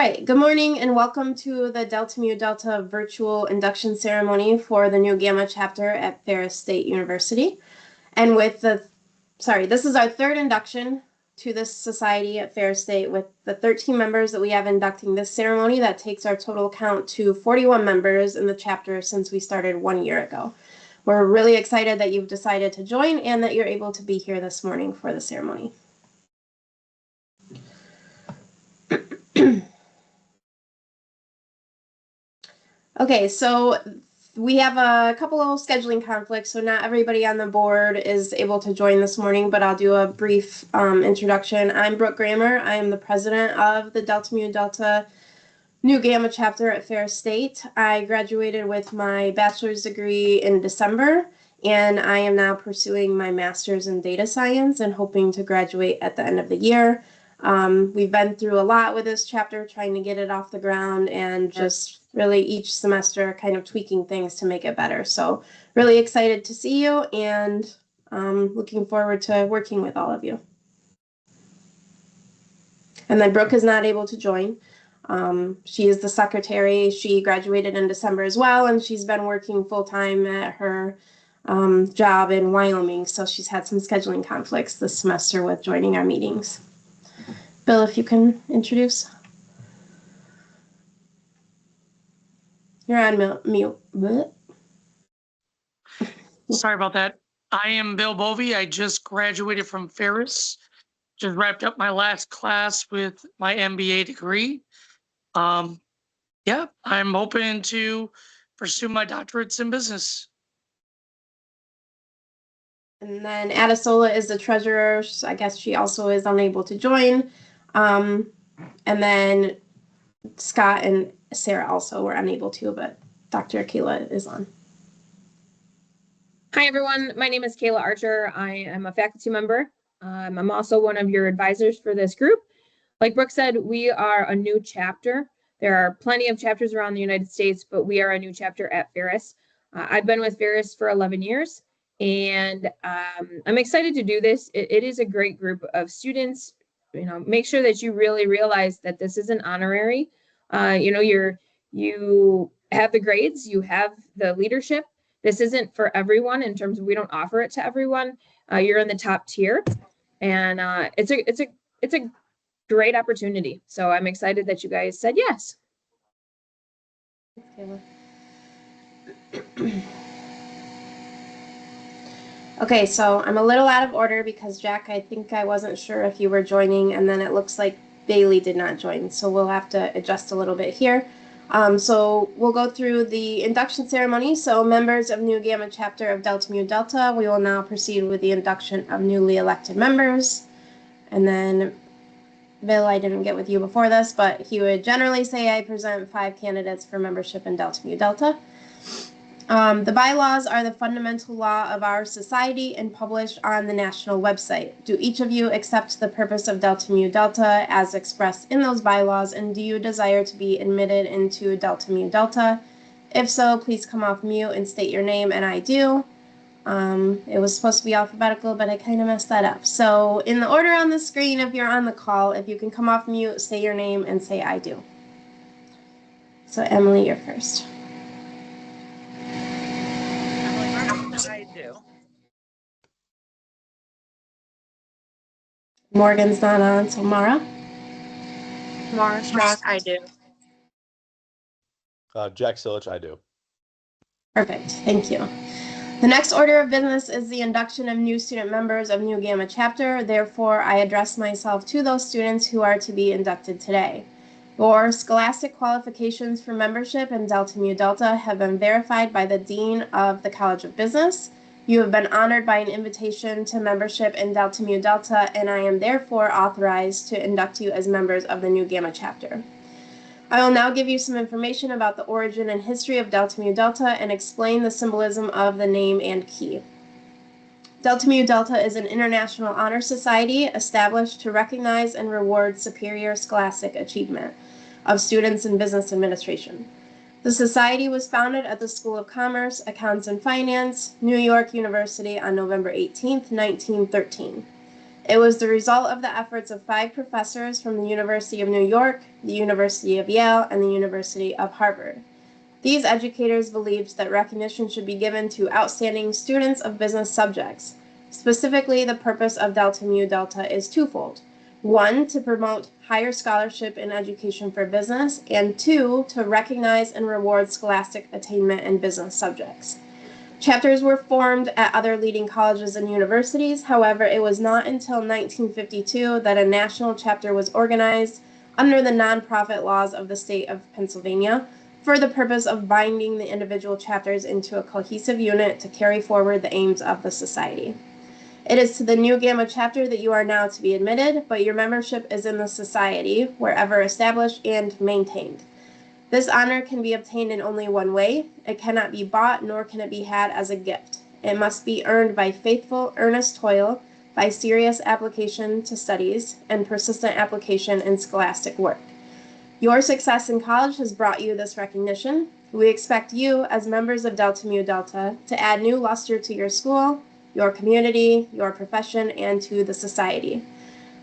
right, good morning and welcome to the Delta Mu Delta virtual induction ceremony for the New Gamma chapter at Ferris State University. And this is our third induction to this society at Ferris State with the 13 members that we have inducting this ceremony. That takes our total count to 41 members in the chapter since we started 1 year ago. We're really excited that you've decided to join and that you're able to be here this morning for the ceremony. Okay, so we have a couple of scheduling conflicts, so not everybody on the board is able to join this morning, but I'll do a brief introduction. I'm Brooke Grammer. I am the president of the Delta Mu Delta New Gamma chapter at Ferris State. I graduated with my bachelor's degree in December, and I am now pursuing my master's in data science and hoping to graduate at the end of the year. We've been through a lot with this chapter, trying to get it off the ground and just really each semester kind of tweaking things to make it better. So really excited to see you and looking forward to working with all of you. And then Brooke is not able to join. She is the secretary. She graduated in December as well, and she's been working full-time at her job in Wyoming. So she's had some scheduling conflicts this semester with joining our meetings. Bill, if you can introduce. You're on mute. Sorry about that. I am Bill Bovey. I just graduated from Ferris. Just wrapped up my last class with my MBA degree. Yeah, I'm hoping to pursue my doctorates in business. And then Adesola is the treasurer. So I guess she also is unable to join. And then Scott and Sarah also were unable to, but Dr. Kayla is on. Hi, everyone. My name is Kayla Archer. I am a faculty member. I'm also one of your advisors for this group. Like Brooke said, we are a new chapter. There are plenty of chapters around the United States, but we are a new chapter at Ferris. I've been with Ferris for 11 years, and I'm excited to do this. It is a great group of students. Make sure that you really realize that this is an honorary. You have the grades, you have the leadership. This isn't for everyone in terms of we don't offer it to everyone. You're in the top tier, and it's a great opportunity. So I'm excited that you guys said yes. Okay, so I'm a little out of order because Jack, I think I wasn't sure if you were joining, and then it looks like Bailey did not join. So we'll have to adjust a little bit here. So we'll go through the induction ceremony. So members of New Gamma chapter of Delta Mu Delta, we will now proceed with the induction of newly elected members. And then Bill, I didn't get with you before this, but he would generally say I present 5 candidates for membership in Delta Mu Delta. The bylaws are the fundamental law of our society and published on the national website. Do each of you accept the purpose of Delta Mu Delta as expressed in those bylaws, and do you desire to be admitted into Delta Mu Delta? If so, please come off mute and state your name, and I do. It was supposed to be alphabetical, but I kind of messed that up. So in the order on the screen, if you're on the call, if you can come off mute, say your name, and say I do. So Emily, you're first. I do. Morgan's not on, so Mara. Mara Strauss, I do. Jack Silich, I do. Perfect, thank you. The next order of business is the induction of new student members of New Gamma chapter. Therefore, I address myself to those students who are to be inducted today. Your scholastic qualifications for membership in Delta Mu Delta have been verified by the Dean of the College of Business. You have been honored by an invitation to membership in Delta Mu Delta, and I am therefore authorized to induct you as members of the New Gamma chapter. I will now give you some information about the origin and history of Delta Mu Delta and explain the symbolism of the name and key. Delta Mu Delta is an international honor society established to recognize and reward superior scholastic achievement of students in business administration. The society was founded at the School of Commerce, Accounts and Finance, New York University on November 18, 1913. It was the result of the efforts of 5 professors from the University of New York, the University of Yale, and the University of Harvard. These educators believed that recognition should be given to outstanding students of business subjects. Specifically, the purpose of Delta Mu Delta is twofold. 1, to promote higher scholarship in education for business, and 2, to recognize and reward scholastic attainment in business subjects. Chapters were formed at other leading colleges and universities. However, it was not until 1952 that a national chapter was organized under the nonprofit laws of the state of Pennsylvania for the purpose of binding the individual chapters into a cohesive unit to carry forward the aims of the society. It is to the Nu Gamma chapter that you are now to be admitted, but your membership is in the society, wherever established and maintained. This honor can be obtained in only one way. It cannot be bought, nor can it be had as a gift. It must be earned by faithful, earnest toil, by serious application to studies, and persistent application in scholastic work. Your success in college has brought you this recognition. We expect you, as members of Delta Mu Delta, to add new luster to your school, your community, your profession, and to the society.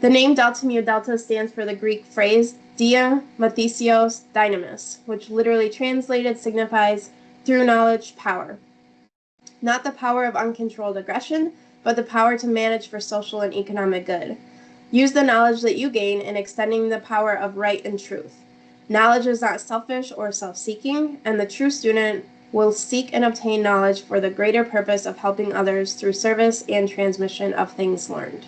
The name Delta Mu Delta stands for the Greek phrase Dia Mathesios Dynamis, which literally translated signifies through knowledge, power. Not the power of uncontrolled aggression, but the power to manage for social and economic good. Use the knowledge that you gain in extending the power of right and truth. Knowledge is not selfish or self-seeking, and the true student will seek and obtain knowledge for the greater purpose of helping others through service and transmission of things learned.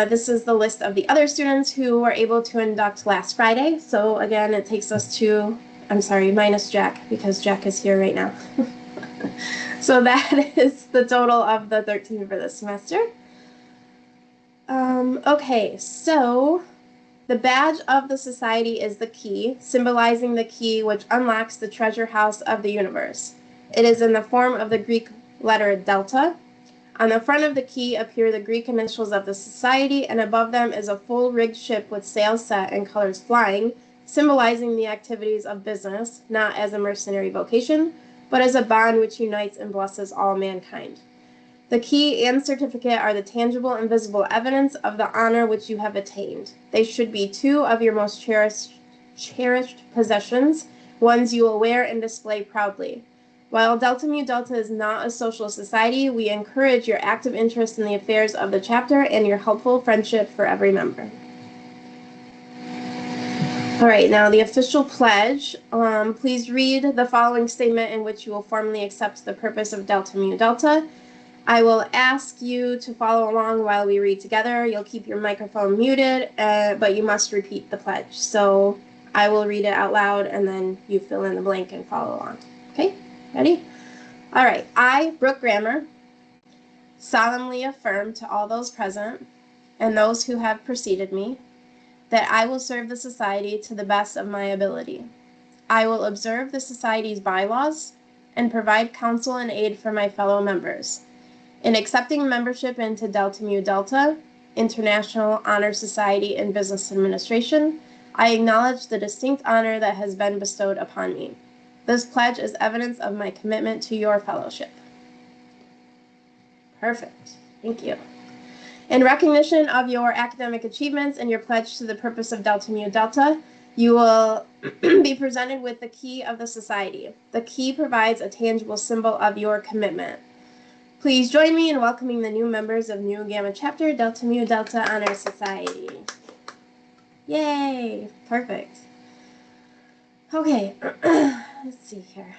This is the list of the other students who were able to induct last Friday. So again, it takes us to, I'm sorry, minus Jack, because Jack is here right now. So that is the total of the 13 for this semester. Okay, so the badge of the society is the key, symbolizing the key which unlocks the treasure house of the universe. It is in the form of the Greek letter delta. On the front of the key appear the Greek initials of the society, and above them is a full-rigged ship with sails set and colors flying, symbolizing the activities of business, not as a mercenary vocation, but as a bond which unites and blesses all mankind. The key and certificate are the tangible and visible evidence of the honor which you have attained. They should be 2 of your most cherished possessions, ones you will wear and display proudly. While Delta Mu Delta is not a social society, we encourage your active interest in the affairs of the chapter and your helpful friendship for every member. All right, now the official pledge. Please read the following statement in which you will formally accept the purpose of Delta Mu Delta. I will ask you to follow along while we read together. You'll keep your microphone muted, but you must repeat the pledge. So I will read it out loud, and then you fill in the blank and follow along. Okay, ready? All right. I, Brooke Grammer, solemnly affirm to all those present and those who have preceded me that I will serve the society to the best of my ability. I will observe the society's bylaws and provide counsel and aid for my fellow members. In accepting membership into Delta Mu Delta, International Honor Society in Business Administration, I acknowledge the distinct honor that has been bestowed upon me. This pledge is evidence of my commitment to your fellowship. Perfect. Thank you. In recognition of your academic achievements and your pledge to the purpose of Delta Mu Delta, you will be presented with the key of the society. The key provides a tangible symbol of your commitment. Please join me in welcoming the new members of Nu Gamma Chapter Delta Mu Delta Honor Society. Yay! Perfect. Okay, let's see here.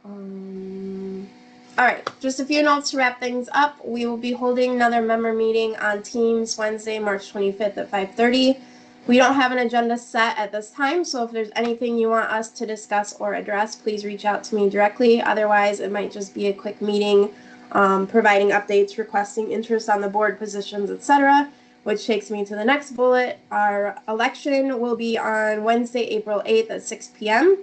All right, just a few notes to wrap things up. We will be holding another member meeting on Teams Wednesday, March 25th at 5:30. We don't have an agenda set at this time, so if there's anything you want us to discuss or address, please reach out to me directly. Otherwise, it might just be a quick meeting, providing updates, requesting interest on the board positions, etc., which takes me to the next bullet. Our election will be on Wednesday, April 8th at 6 p.m.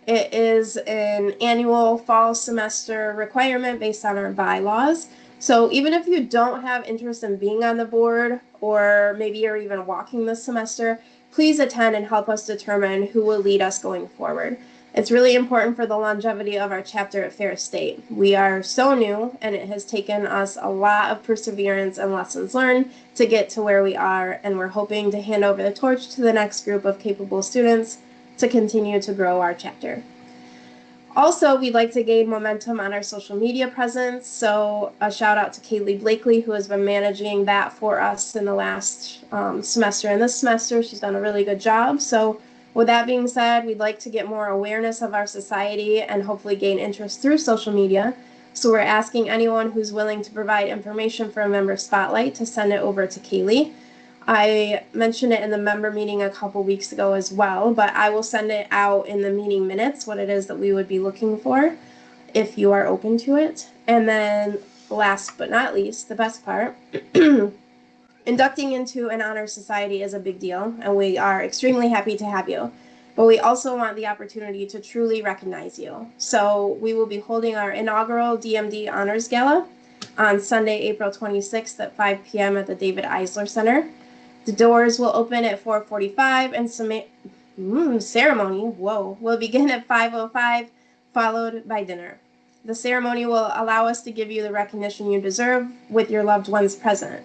It is an annual fall semester requirement based on our bylaws. So even if you don't have interest in being on the board, or maybe you're even walking this semester, please attend and help us determine who will lead us going forward. It's really important for the longevity of our chapter at Ferris State. We are so new, and it has taken us a lot of perseverance and lessons learned to get to where we are, and we're hoping to hand over the torch to the next group of capable students to continue to grow our chapter. Also, we'd like to gain momentum on our social media presence, so a shout out to Kaylee Blakely, who has been managing that for us in the last semester and this semester. She's done a really good job. So with that being said, we'd like to get more awareness of our society and hopefully gain interest through social media. So we're asking anyone who's willing to provide information for a member spotlight to send it over to Kaylee. I mentioned it in the member meeting a couple weeks ago as well, but I will send it out in the meeting minutes, what it is that we would be looking for, if you are open to it. And then last but not least, the best part, inducting into an honor society is a big deal, and we are extremely happy to have you. But we also want the opportunity to truly recognize you. So we will be holding our inaugural DMD Honors Gala on Sunday, April 26th at 5 p.m. at the David Eisler Center. The doors will open at 4:45 and ceremony, will begin at 5:05, followed by dinner. The ceremony will allow us to give you the recognition you deserve with your loved ones present.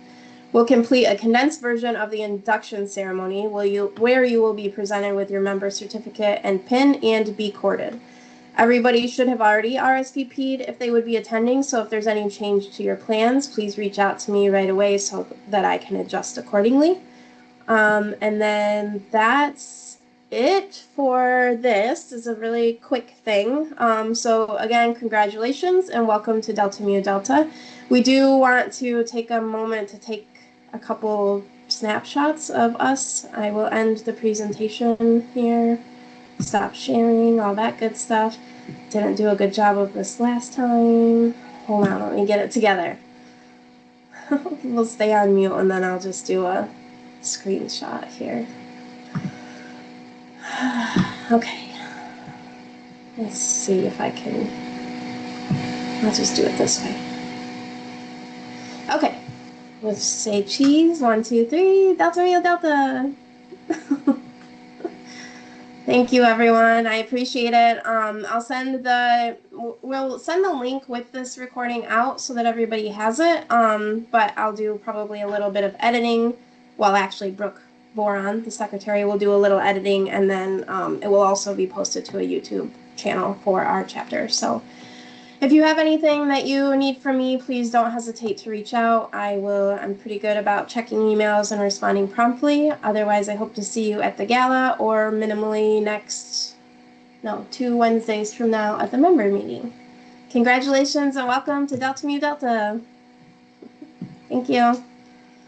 We'll complete a condensed version of the induction ceremony where you will be presented with your member certificate and pin and be courted. Everybody should have already RSVP'd if they would be attending, so if there's any change to your plans, please reach out to me right away so that I can adjust accordingly. And then that's it for this. It's a really quick thing. So again, congratulations and welcome to Delta Mu Delta. We do want to take a moment to take a couple snapshots of us. I will end the presentation here. Stop sharing, all that good stuff. Didn't do a good job of this last time. Hold on, let me get it together. We'll stay on mute and then I'll just do a screenshot here. Okay. Let's see if I can. Let's just do it this way. Okay. Let's say cheese. 1, 2, 3. Delta Mu Delta. Thank you, everyone. I appreciate it. We'll send the link with this recording out so that everybody has it. But I'll do probably a little bit of editing. Well, actually, Brooke Boron, the secretary, will do a little editing, and then it will also be posted to a YouTube channel for our chapter. So if you have anything that you need from me, please don't hesitate to reach out. I'm pretty good about checking emails and responding promptly. Otherwise, I hope to see you at the gala or minimally 2 Wednesdays from now at the member meeting. Congratulations and welcome to Delta Mu Delta. Thank you.